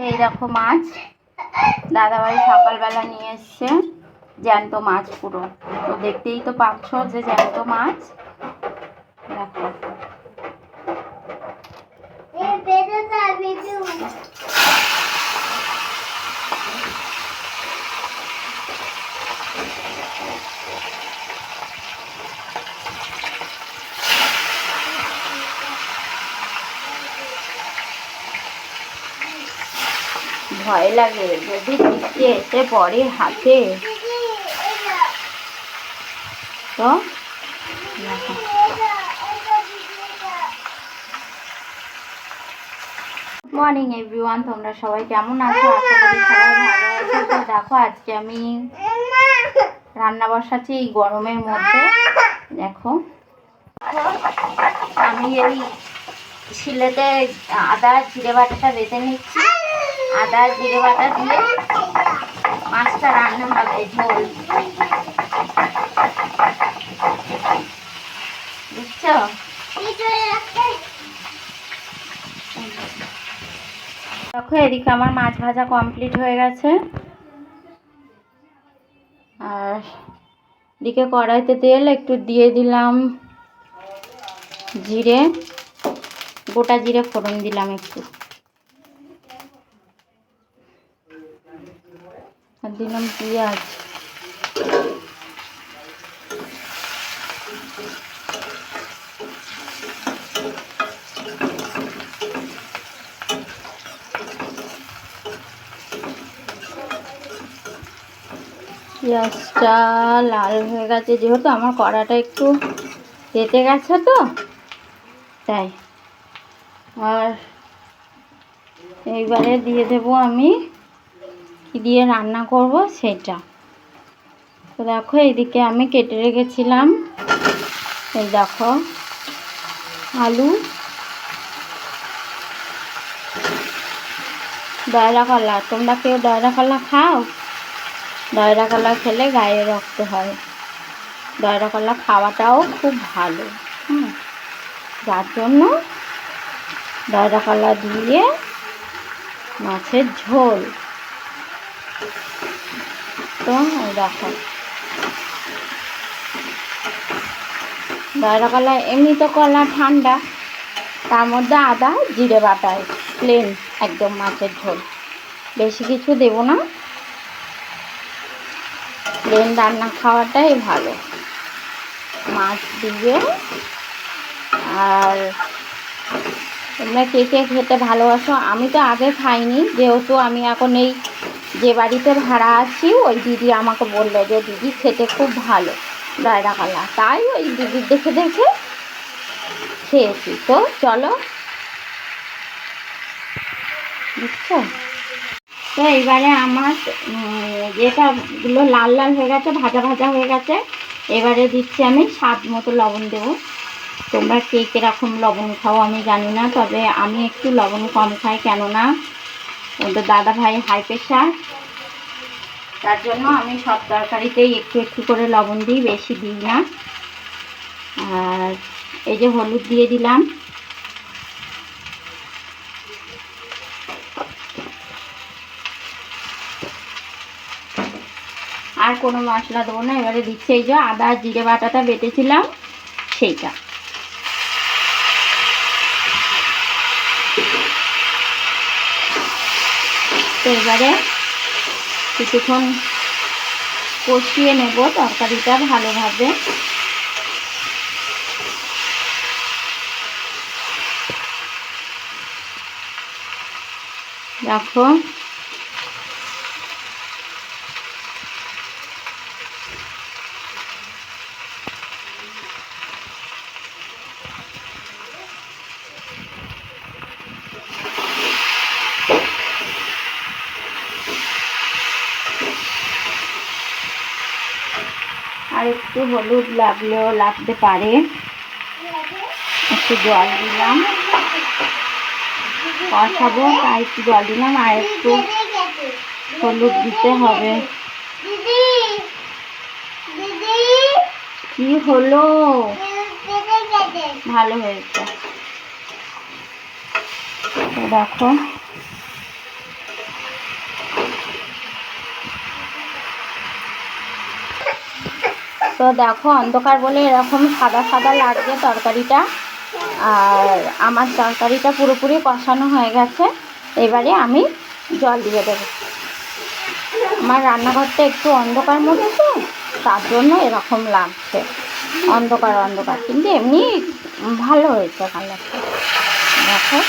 এই দেখো মাছ দাদাভাই সকালবেলা নিয়ে এসছে জ্যান্ত মাছ পুরো। তো দেখতেই তো পাচ্ছ যে জ্যান্ত মাছ। দেখো ভয় লাগে যদি দিকে এসে পড়ে হাতে তো। মর্নিং এভরিওয়ান, তোমরা সবাই কেমন আছো? আশা করি সবাই ভালো আছো। তো দেখো আজকে আমি রান্না বসাচ্ছি এই গরমের মধ্যে। দেখো আমি এই শিলেতে আদা জিরে বাটাটা বেটে নিচ্ছি। আদা জিরে বাটা দিয়ে মাছটা রান্না হবে, ঝোল, বুঝছো? দেখো এদিকে আমার মাছ ভাজা কমপ্লিট হয়ে গেছে। আর এদিকে কড়াইতে তেল একটু দিয়ে দিলাম, জিরে, গোটা জিরে ফোড়ন দিলাম একটু, আর দিলাম পেঁয়াজ। পেঁয়াজটা লাল হয়ে গেছে, যেহেতু আমার কড়াটা একটু তেতে গেছে তো তাই। আর এইবারে দিয়ে দেব আমি কি দিয়ে রান্না করব সেটা। তো দেখো এইদিকে আমি কেটে রেখেছিলাম, এই দেখো আলু, দয়রা কলা। তোমরা কেউ দয়রা কলা খাও? দয়রা কলা খেলে গায়ে রক্ত হয়। দয়রা কলা খাওয়াটাও খুব ভালো, যার জন্য দয়রা কলা দিয়ে মাছের ঝোল। তো দেখো দয়রা কলা এমনি তো কলা ঠান্ডা, তার মধ্যে আদা জিরে বাটায় প্লেন একদম মাছের ঝোল, বেশি কিছু দেব না। প্লেন রান্না খাওয়াটাই ভালো মাছ দিয়ে। আর তোমরা কে কে খেতে ভালোবাসো? আমি তো আগে খাইনি, যেহেতু আমি এখন এই যে বাড়িতে ভাড়া আছি ওই দিদি আমাকে বললো যে দিদি খেতে খুব ভালো দয়রা কলা, তাই ওই দিদির দেখে দেখে খেয়েছি। তো চলো, বুঝছো? তো এইবারে আমার যেটাগুলো লাল লাল হয়ে গেছে, ভাজা ভাজা হয়ে গেছে, এবারে দিচ্ছি আমি স্বাদ মতো লবণ দেবো। তোমরা কে কীরকম লবণ খাও আমি জানি না, তবে আমি একটু লবণ কম খাই, কেননা ওদের দাদা ভাই হাই প্রেশার, তার জন্য আমি সব তরকারিতেই একটু একটু করে লবণ দিই, বেশি দিই না। আর এই যে হলুদ দিয়ে দিলাম, আর কোনো মশলা দেবো না। এবারে দিচ্ছি এই যে আদা জিরে বাটাটা বেটেছিলাম সেইটা। তো এবারে কিছুক্ষণ কষিয়ে নেব তরকারিটা ভালোভাবে। দেখো আর একটু হলুদ লাগলেও লাগতে পারে, একটু জল দিলাম, কষাবো তাই একটু জল দিলাম, আর একটু হলুদ দিতে হবে। কি হলো? ভালো হয়েছে। তো দেখো তো দেখো অন্ধকার বলে এরকম সাদা সাদা লাগছে তরকারিটা। আর আমার তরকারিটা পুরোপুরি কষানো হয়ে গেছে। এবারে আমি জল দিয়ে দেবো। আমার রান্নাঘরটা একটু অন্ধকার মতো তো, তার জন্য এরকম লাগছে অন্ধকার অন্ধকার, কিন্তু এমনি ভালো হয়েছে কালারটা। দেখো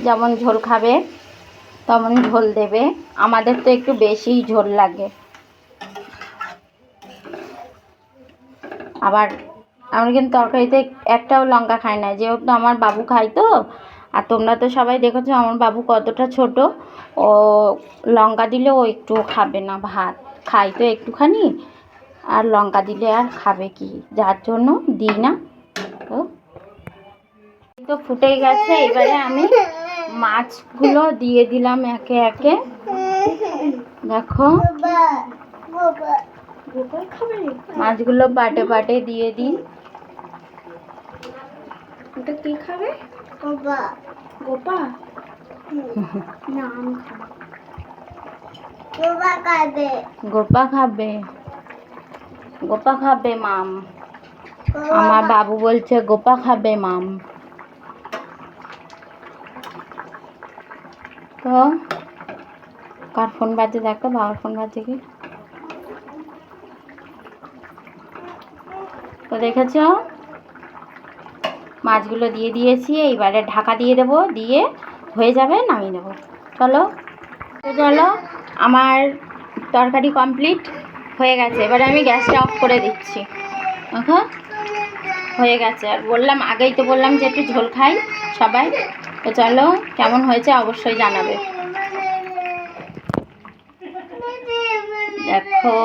যেমন ঝোল খাবে তেমন ঝোল দেবে। আমাদের তো একটু বেশিই ঝোল লাগে। আবার আমি কিন্তু তরকারিতে একটাও লঙ্কা খাই না, যেহেতু আমার বাবু খাই তো। আর তোমরা তো সবাই দেখেছো আমার বাবু কতটা ছোট, ও লঙ্কা দিলে ও একটুও খাবে না ভাত। খাই তো একটুখানি, আর লঙ্কা দিলে আর খাবে কি, যার জন্য দিই না। তো ফুটেই গেছে, এবারে আমি মাছগুলো দিয়ে দিলাম একে একে। দেখো মাছগুলো পাটে পাটে দিয়ে দিই। ওটা কি খাবে? গোপা। গোপা? না আমি খাবো। গোপা খাবে। গোপা খাবে, গোপা খাবে মাম। আমার বাবু বলছে গোপা খাবে মাম। তো কার ফোন বাজে দেখো, বাবার ফোন বাজে কি। তো দেখেছ মাছগুলো দিয়ে দিয়েছি, এইবারে ঢাকা দিয়ে দেবো, দিয়ে হয়ে যাবে নামিয়ে দেবো। চলো তো চলো, আমার তরকারি কমপ্লিট হয়ে গেছে। এবারে আমি গ্যাসটা অফ করে দিচ্ছি। দেখো হয়ে গেছে। আর বললাম আগেই তো বললাম যে একটু ঝোল খাই সবাই। তো চলো কেমন হয়েছে অবশ্যই জানাবে। দেখো